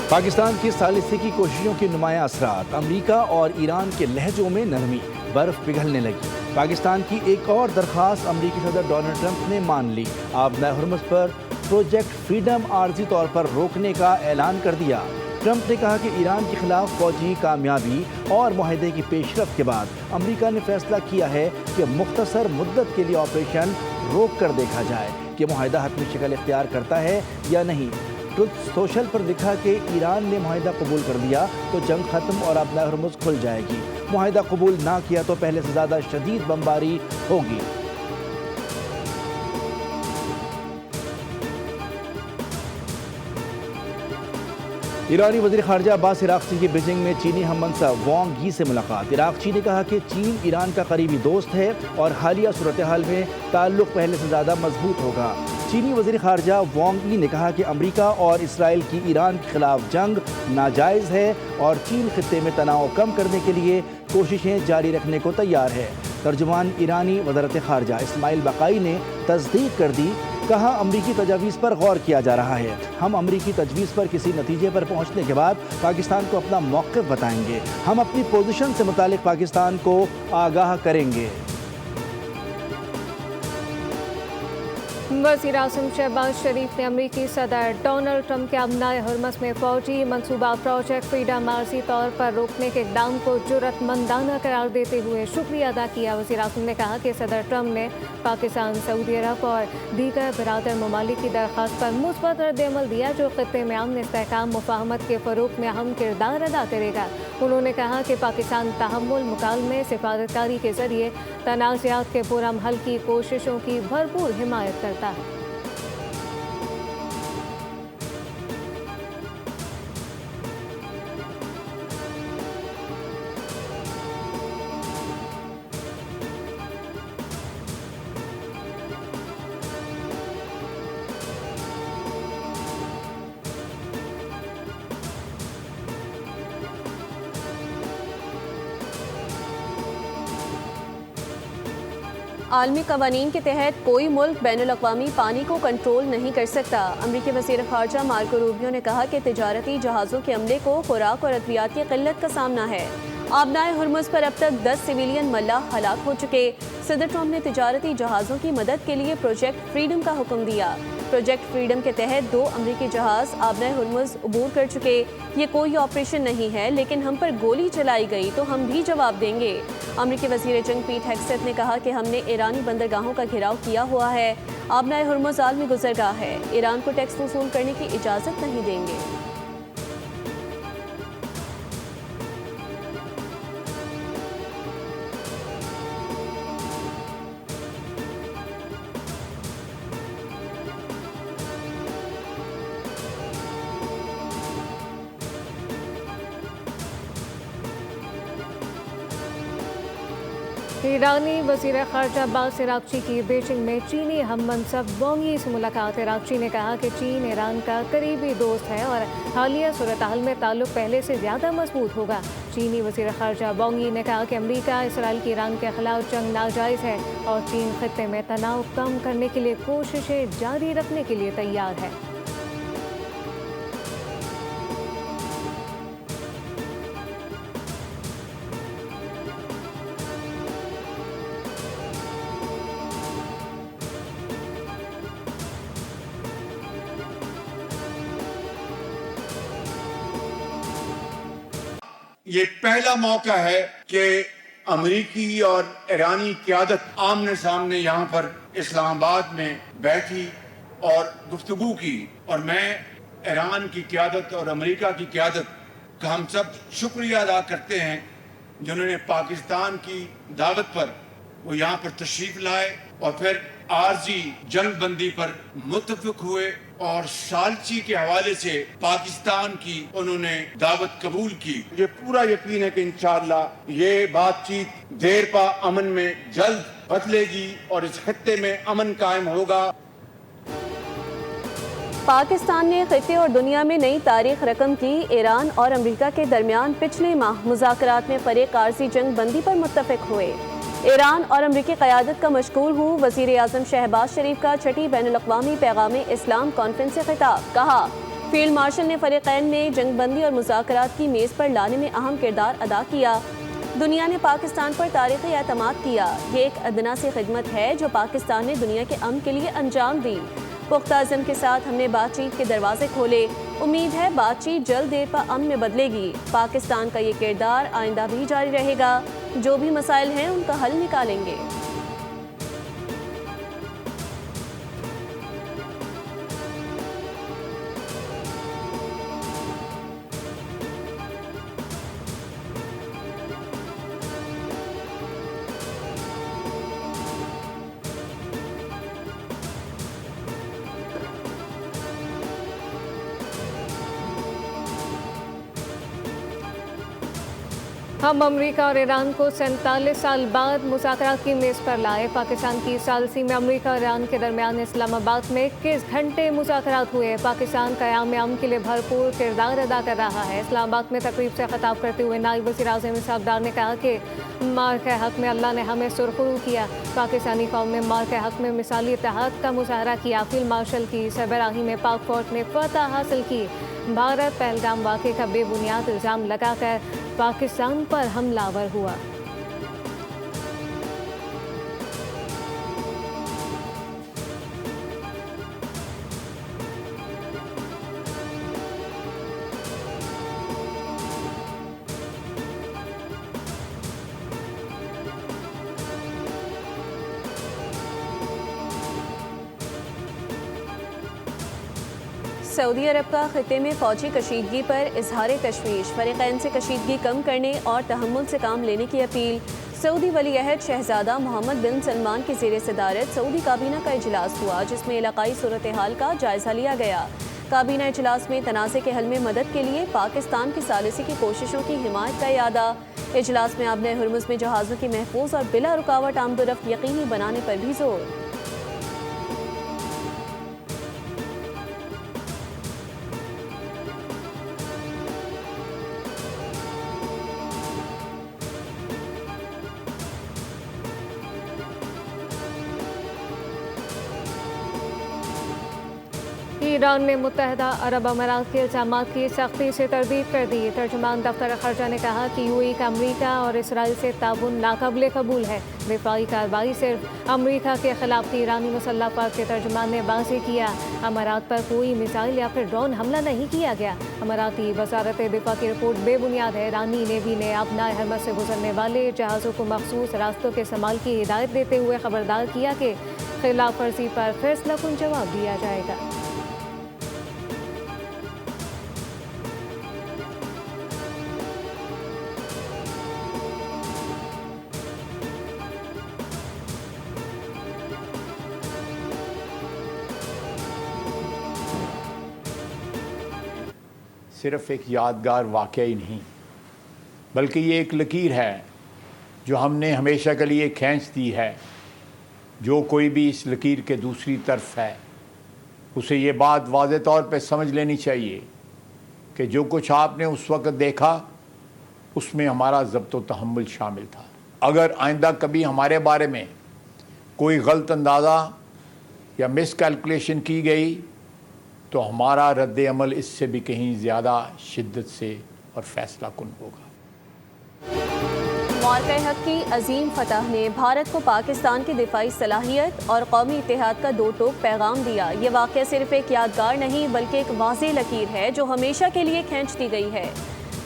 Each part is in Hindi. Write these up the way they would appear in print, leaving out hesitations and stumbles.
पाकिस्तान की सालिसी की कोशिशों के नुमायां असरात, अमरीका और ईरान के लहजों में नरमी, बर्फ पिघलने लगी। पाकिस्तान की एक और दरख्वास्त अमरीकी सदर डोनाल्ड ट्रंप ने मान ली। आबनाए हुर्मुज़ पर प्रोजेक्ट फ्रीडम आर्जी तौर पर रोकने का ऐलान कर दिया। ट्रंप ने कहा कि ईरान के खिलाफ फौजी कामयाबी और मुआहदे की पेशरफ के बाद अमरीका ने फैसला किया है कि मुख्तसर मुद्दत के लिए ऑपरेशन रोक कर देखा जाए कि मुआहदा हतमी शक्ल इख्तियार करता है या नहीं। ट्रुथ सोशल पर लिखा कि ईरान ने मुआहदा कबूल कर दिया तो जंग खत्म और आबनाए हुर्मुज़ खुल जाएगी। मुआहदा कबूल ना किया तो पहले से ज़्यादा शदीद बमबारी होगी। ईरानी वज़ीर ख़ारजा अब्बास इराक़ची की बीजिंग में चीनी हममंसब वांग यी से मुलाकात। इराक़ची ने कहा कि चीन ईरान का करीबी दोस्त है और हालिया सूरत हाल में ताल्लुक़ पहले से ज़्यादा मजबूत होगा। चीनी वज़ीर ख़ारजा वांग यी ने कहा कि अमरीका और इसराइल की ईरान के खिलाफ जंग नाजायज़ है और चीन खित्ते में तनाव कम करने के लिए कोशिशें जारी रखने को तैयार है। तर्जुमान ईरानी वज़ारत ख़ारजा इस्माइल बक़ाई ने तस्दीक कर दी। कहा, अमरीकी तजावीज़ पर गौर किया जा रहा है। हम अमरीकी तजवीज़ पर किसी नतीजे पर पहुँचने के बाद पाकिस्तान को अपना मौक़िफ़ बताएंगे। हम अपनी पोजीशन से मुतालिक पाकिस्तान को आगाह करेंगे। वज़ीर आज़म शहबाज शरीफ ने अमरीकी सदर डोनाल्ड ट्रंप के आबनाए हुर्मुज़ में फ़ौजी मनसूबा प्रोजेक्ट फ्रीडम आर्जी तौर पर रोकने के इक़दाम को जुर्रतमंदाना करार देते हुए शुक्रिया अदा किया। वज़ीर आज़म ने कहा कि सदर ट्रंप ने पाकिस्तान, सऊदी अरब और दीगर बिरादर ममालिक की दरख्वास्त पर मुस्बत रद्द-ए-अमल दिया जो ख़ित्ते में अमन, इस्तेहकाम, मुफ़ाहमत के फ़रोग़ में अहम किरदार अदा करेगा। उन्होंने कहा कि पाकिस्तान तहम्मुल, मुकालमे, सिफारतकारी के ज़रिए तनाज़ात के पुरअमन हल की कोशिशों की भरपूर हिमायत करता है। आलमी कवानीन के तहत कोई मुल्क बैनुल-अक़वामी पानी को कंट्रोल नहीं कर सकता। अमरीकी वज़ीर ख़ारजा मार्को रूबियो ने कहा कि तिजारती जहाज़ों के अमले को खुराक और अद्वियात की क़िल्लत का सामना है। आबनाए हुर्मुज़ पर अब तक 10 सिविलियन मल्लाह हलाक हो चुके। सदर ट्रंप ने तिजारती जहाज़ों की मदद के लिए प्रोजेक्ट फ्रीडम का हुक्म दिया। प्रोजेक्ट फ्रीडम के तहत 2 अमरीकी जहाज़ आबनाए हुर्मुज़ अबूर कर चुके। ये कोई ऑपरेशन नहीं है, लेकिन हम पर गोली चलाई गई तो हम भी जवाब देंगे। अमरीकी वज़ीर जंग पीट हेग्सेथ ने कहा कि हमने ईरानी बंदरगाहों का घेराव किया हुआ है। आबनाए हुर्मुज़ आलमी गुज़रगाह है। ईरान को टैक्स वसूल करने की इजाज़त नहीं देंगे। ईरानी वज़ीर ख़ारजा अब्बास इराक़ची की बीजिंग में चीनी हममंसब वांग यी से मुलाकात। इराक़ची ने कहा कि चीन ईरान का करीबी दोस्त है और हालिया सूरत हाल में ताल्लुक़ पहले से ज़्यादा मजबूत होगा। चीनी वज़ीर ख़ारजा वांग यी ने कहा कि अमरीका इसराइल की ईरान के खिलाफ जंग नाजायज़ है और चीन खित्ते में तनाव कम करने के लिए कोशिशें जारी रखने के लिए तैयार है। ये पहला मौका है कि अमरीकी और ईरानी क़यादत आमने सामने यहाँ पर इस्लामाबाद में बैठी और गुफ्तगू की, और मैं ईरान की क़यादत और अमरीका की क़यादत का हम सब शुक्रिया अदा करते हैं जिन्होंने पाकिस्तान की दावत पर वो यहाँ पर तशरीफ लाए और फिर आर्जी जंग बंदी पर मुत्तफिक हुए और सालची के हवाले से पाकिस्तान की उन्होंने दावत कबूल की। मुझे पूरा यकीन है कि इंशाअल्लाह ये बातचीत देर पा अमन में जल्द बदलेगी और इस खित्ते में अमन कायम होगा। पाकिस्तान ने खित्ते और दुनिया में नई तारीख रकम की। ईरान और अमरीका के दरमियान पिछले माह मुज़ाकरात में फरीक आर्जी जंग बंदी पर मुत्तफिक हुए। ईरान और अमरीकी क़यादत का मशकूर हूँ। वज़ीर आज़म शहबाज शरीफ का छठी बैनुल-अक़वामी पैगाम इस्लाम कॉन्फ्रेंस से खिताब। कहा, फील्ड मार्शल ने फरीकैन में जंगबंदी और मुज़ाकरात की मेज़ पर लाने में अहम किरदार अदा किया। दुनिया ने पाकिस्तान पर तारीख़ी एतमाद किया। ये एक अदना सी खिदमत है जो पाकिस्तान ने दुनिया के अमन के लिए अंजाम दी। पुख्ता अज़म के साथ हमने बातचीत के दरवाजे खोले। उम्मीद है बातचीत जल्द देर पर अमन में बदलेगी। पाकिस्तान का ये किरदार आइंदा भी जारी रहेगा। जो भी मसाइल हैं उनका हल निकालेंगे। हम अमेरिका और ईरान को 47 साल बाद मुज़ाकरात की मेज़ पर लाए। पाकिस्तान की सालसी में अमेरिका और ईरान के दरमियान इस्लामाबाद में 21 घंटे मुज़ाकरात हुए। पाकिस्तान क़याम अमन के लिए भरपूर किरदार अदा कर रहा है। इस्लामाबाद में तकरीब से खिताब करते हुए नायब वज़ीर-ए-आज़म इसहाक़ डार ने कहा कि मार के हक़ में अल्लाह ने हमें सुरखरू किया। पाकिस्तानी कौम ने मार के हक़ में मिसाली इत्तेहाद का मुज़ाहरा किया। फील्ड मार्शल की सरबराही में पाक फ़ौज ने फ़तह हासिल की। भारत पहलगाम वाक़े का बेबुनियाद इल्ज़ाम लगाकर पाकिस्तान पर हमलावर हुआ। सऊदी अरब का खिते में फ़ौजी कशीदगी पर इजहार तशवीश। फरीकैन से कशीदगी कम करने और तहम्मुल से काम लेने की अपील। सऊदी वली अहद शहजादा मोहम्मद बिन सलमान की ज़ेर सदारत सऊदी काबीना का इजलास हुआ, जिसमें इलाकाई सूरत हाल का जायज़ा लिया गया। काबीना इजलास में तनाज़े के हल में मदद के लिए पाकिस्तान की सालिसी की कोशिशों की हिमायत का इरादा। इजलास में आबने हुर्मुज़ में जहाज़ों की महफूज और बिला रुकावट आमदोरफ्त यकीनी बनाने पर भी जोर। ईरान ने मुत्तहदा अरब अमारात के इल्ज़ामात की सख्ती से तरदीद कर दी। तर्जुमान दफ्तर खर्जा ने कहा कि यूएई का अमरीका और इसराइल से ताउन नाकाबिले कबूल है। दिफाई कार्रवाई सिर्फ अमरीका के खिलाफ थी। ईरानी मुसल्लह फ़ौज के तर्जुमान ने वाज़ेह किया अमारात पर कोई मिसाइल या फिर ड्रोन हमला नहीं किया गया। अमाराती वज़ारत दिफा की रिपोर्ट बेबुनियाद है। ईरानी नेवी ने अपना हरमत से गुजरने वाले जहाज़ों को मखसूस रास्तों के इस्तेमाल की हिदायत देते हुए खबरदार किया कि खिलाफ वर्जी पर फैसलाकुन जवाब दिया जाएगा। सिर्फ़ एक यादगार वाक़या ही नहीं, बल्कि ये एक लकीर है जो हमने हमेशा के लिए खींच दी है। जो कोई भी इस लकीर के दूसरी तरफ है उसे ये बात वाज़े तौर पे समझ लेनी चाहिए कि जो कुछ आपने उस वक़्त देखा उसमें हमारा ज़ब्त व तहम्मुल शामिल था। अगर आइंदा कभी हमारे बारे में कोई गलत अंदाज़ा या मिस कैलकुलेशन की गई तो हमारा रद्द अमल इससे भी कहीं ज़्यादा शिद्दत से और फैसला कुन होगा। मार्का हक़ की अजीम फतह ने भारत को पाकिस्तान की दिफाई सलाहियत और कौमी इत्तेहाद का दो टोक पैगाम दिया। ये वाक़या सिर्फ एक यादगार नहीं बल्कि एक वाज़ेह लकीर है जो हमेशा के लिए खींच दी गई है।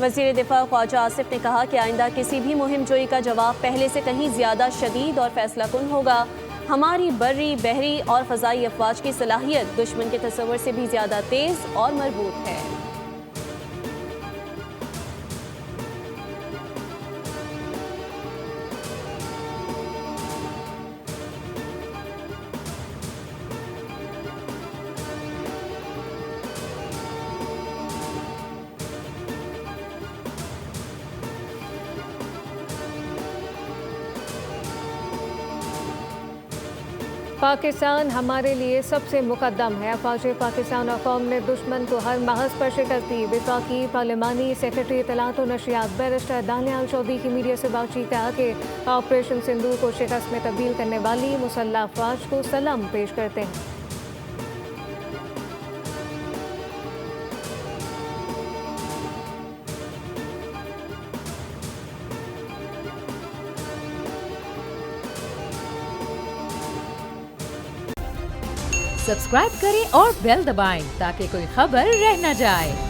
वज़ीर दिफा ख्वाजा आसिफ ने कहा कि आइंदा किसी भी मुहिम जोई का जवाब पहले से कहीं ज़्यादा शदीद और फैसला कुन होगा। हमारी बर्री, बहरी और फ़ज़ाई अफ़वाज की सलाहियत दुश्मन के तस्वर से भी ज़्यादा तेज़ और मजबूत है। पाकिस्तान हमारे लिए सबसे मुकद्दम है। अफवाज पाकिस्तान और कौम ने दुश्मन को हर महज पर शिकस्त दी। वफाकी पार्लिमानी सेक्रेटरी इत्तलात और नशियात बैरिस्टर दानियाल चौधरी की मीडिया से बातचीत कहा कि ऑपरेशन सिंदूर को शिकस्त में तब्दील करने वाली मुसल्लह अफवाज को सलाम पेश करते हैं। सब्सक्राइब करें और बेल दबाएं ताकि कोई खबर रह न जाए।